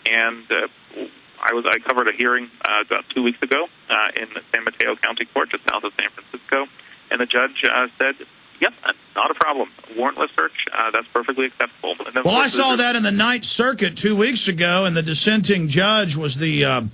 And I covered a hearing about 2 weeks ago in San Mateo County Court, just south of San Francisco, and the judge said, "Yep, not a problem. Warrantless search, that's perfectly acceptable." Well, I saw that in the Ninth Circuit 2 weeks ago, and the dissenting judge was the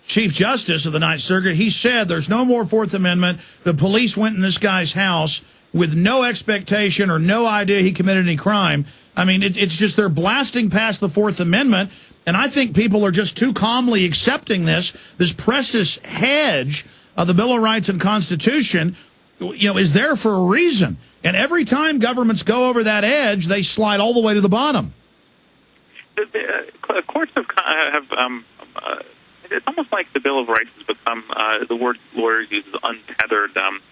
Chief Justice of the Ninth Circuit. He said there's no more Fourth Amendment. The police went in this guy's house with no expectation or no idea he committed any crime. I mean, it's just they're blasting past the Fourth Amendment, and I think people are just too calmly accepting this precious hedge of the Bill of Rights and Constitution, is there for a reason. And every time governments go over that edge, they slide all the way to the bottom. The courts have it's almost like the Bill of Rights has become the word lawyers use is untethered from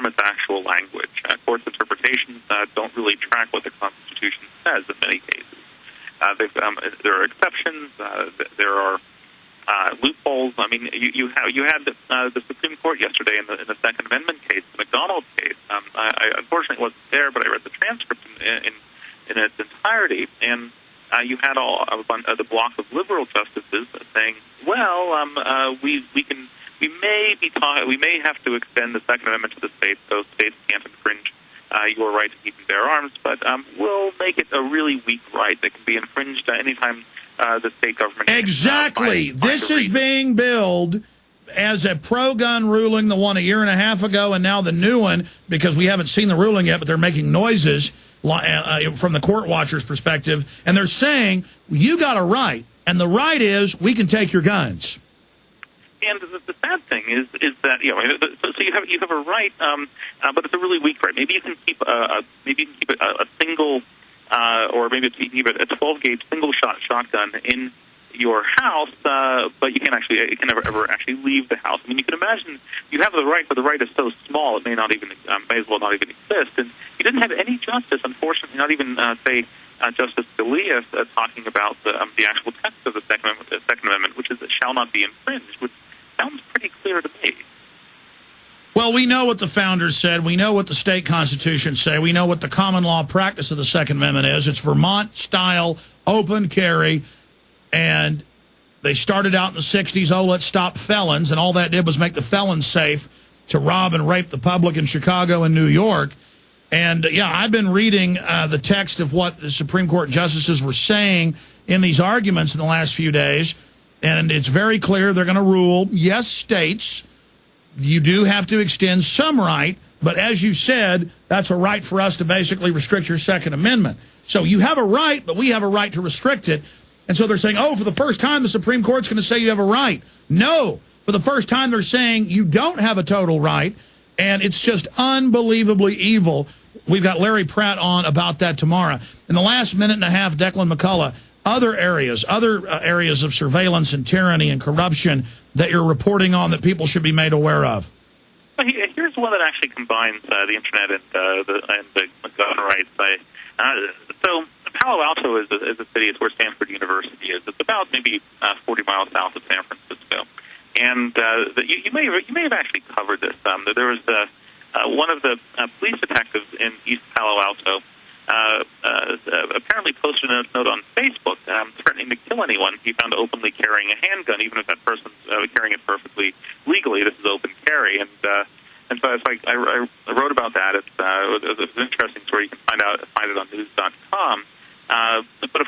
its actual language. Courts' interpretations don't really track what the Constitution says in many cases. There are exceptions. There are loopholes. I mean, you had the Supreme Court yesterday in the Second Amendment case, the McDonald case. I unfortunately wasn't there, but I read the transcript in its entirety, and you had the block of liberal justices saying, "Well, we may have to extend the Second Amendment to the states, so states can't infringe your right to keep and bear arms, but we'll make it a really weak right that can be infringed anytime the state government." Exactly. This is being billed as a pro-gun ruling, the one a year and a half ago, and now the new one, because we haven't seen the ruling yet, but they're making noises from the court watcher's perspective, and they're saying, you got a right, and the right is we can take your guns. And the sad thing is that so you have a right, but it's a really weak right. Maybe you can keep a single, or maybe you can keep a 12-gauge single-shot shotgun in your house, but it can never actually leave the house. I mean, you can imagine you have the right, but the right is so small it may as well not even exist. And you didn't have any justice, unfortunately, not even Justice Scalia talking about the actual text of the Second Amendment, which is it shall not be infringed, which sounds pretty clear to me. Well, we know what the founders said. We know what the state constitutions say. We know what the common law practice of the Second Amendment is. It's Vermont-style open carry, and they started out in the 60s, let's stop felons, and all that did was make the felons safe to rob and rape the public in Chicago and New York. And, I've been reading the text of what the Supreme Court justices were saying in these arguments in the last few days, and it's very clear they're going to rule, yes, states, you do have to extend some right, but as you said, that's a right for us to basically restrict your Second Amendment. So you have a right, but we have a right to restrict it. And so they're saying, for the first time, the Supreme Court's going to say you have a right. No, for the first time, they're saying you don't have a total right, and it's just unbelievably evil. We've got Larry Pratt on about that tomorrow. In the last minute and a half, Declan McCullagh, other areas of surveillance and tyranny and corruption that you're reporting on that people should be made aware of. Well, here's one that actually combines the Internet and the gun rights. So Palo Alto is a city. It's where Stanford University is. It's about maybe 40 miles south of San Francisco. And you may have actually covered this. There was one of the police detectives in East Palo Alto apparently posted a note on Facebook threatening to kill anyone he found openly carrying a handgun, even if that person's carrying it perfectly legally. This is open carry, and so I wrote about that. It was an interesting story. You can find it on news.com. But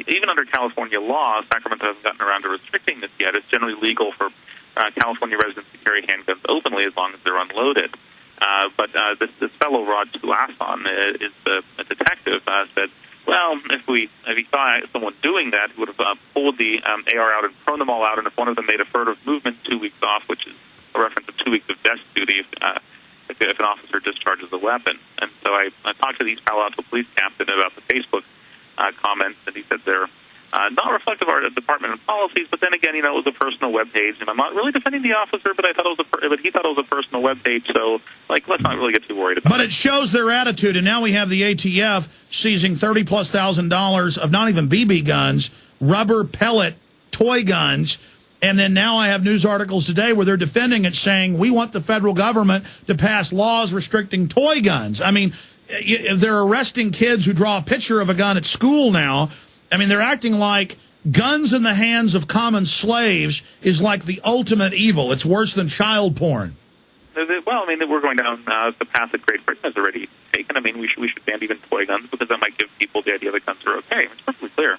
even under California law, Sacramento hasn't gotten around to restricting this yet. It's generally legal for California residents to carry handguns openly as long as they're unloaded. But this fellow, Rod Tulasson, is a detective, said, well, if he saw someone doing that, he would have pulled the AR out and thrown them all out, and if one of them made a furtive movement, 2 weeks off, which is a reference to 2 weeks of desk duty if an officer discharges a weapon. And so I talked to the East Palo Alto police captain about the Facebook comments, and he said they're not reflective of our department and policies, but then again, it was a personal web page, and I'm not really defending the officer, but he thought it was a personal web page, so let's not really get too worried about it. But it shows their attitude, and now we have the ATF seizing $30,000+ of not even BB guns, rubber pellet toy guns, and then now I have news articles today where they're defending it, saying we want the federal government to pass laws restricting toy guns. I mean, if they're arresting kids who draw a picture of a gun at school now, I mean, they're acting like guns in the hands of common slaves is like the ultimate evil. It's worse than child porn. Well, I mean, we're going down the path that Great Britain has already taken. I mean, we should ban even toy guns because that might give people the idea that guns are okay. It's perfectly clear.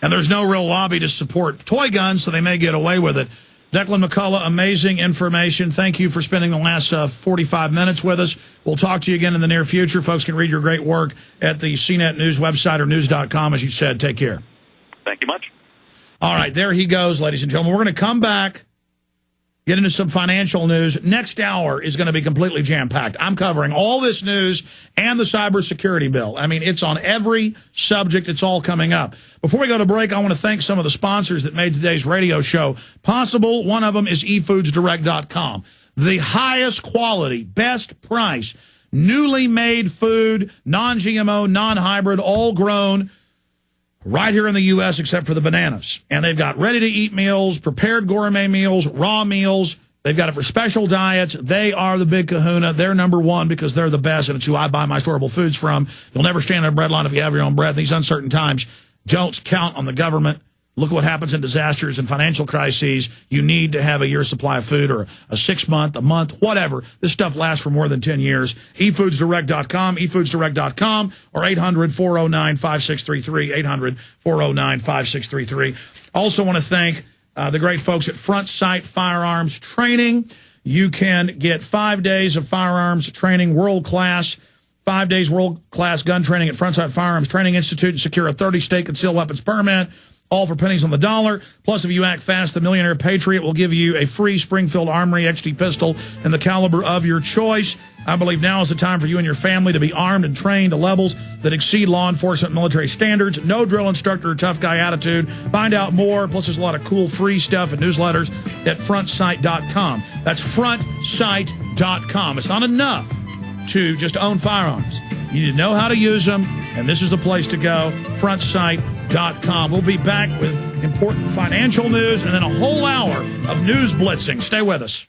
And there's no real lobby to support toy guns, so they may get away with it. Declan McCullagh, amazing information. Thank you for spending the last 45 minutes with us. We'll talk to you again in the near future. Folks can read your great work at the CNET News website or news.com, as you said. Take care. Thank you much. All right, there he goes, ladies and gentlemen. We're going to come back, get into some financial news. Next hour is going to be completely jam-packed. I'm covering all this news and the cybersecurity bill. I mean, it's on every subject. It's all coming up. Before we go to break, I want to thank some of the sponsors that made today's radio show possible. One of them is eFoodsDirect.com. The highest quality, best price, newly made food, non-GMO, non-hybrid, all grown right here in the U.S. except for the bananas. And they've got ready-to-eat meals, prepared gourmet meals, raw meals. They've got it for special diets. They are the big kahuna. They're number one because they're the best, and it's who I buy my storable foods from. You'll never stand in a bread line if you have your own bread. These uncertain times, don't count on the government. Look at what happens in disasters and financial crises. You need to have a year's supply of food or a 6-month, a month, whatever. This stuff lasts for more than 10 years. eFoodsDirect.com, eFoodsDirect.com, or 800-409-5633, 800-409-5633. Also want to thank the great folks at Front Sight Firearms Training. You can get 5 days of firearms training, world-class, 5 days world-class gun training at Front Sight Firearms Training Institute and secure a 30-state concealed weapons permit. All for pennies on the dollar. Plus, if you act fast, the Millionaire Patriot will give you a free Springfield Armory XD pistol in the caliber of your choice. I believe now is the time for you and your family to be armed and trained to levels that exceed law enforcement military standards. No drill instructor or tough guy attitude. Find out more. Plus, there's a lot of cool free stuff and newsletters at frontsight.com. That's frontsight.com. It's not enough to just own firearms. You need to know how to use them, and this is the place to go, frontsight.com. We'll be back with important financial news and then a whole hour of news blitzing. Stay with us.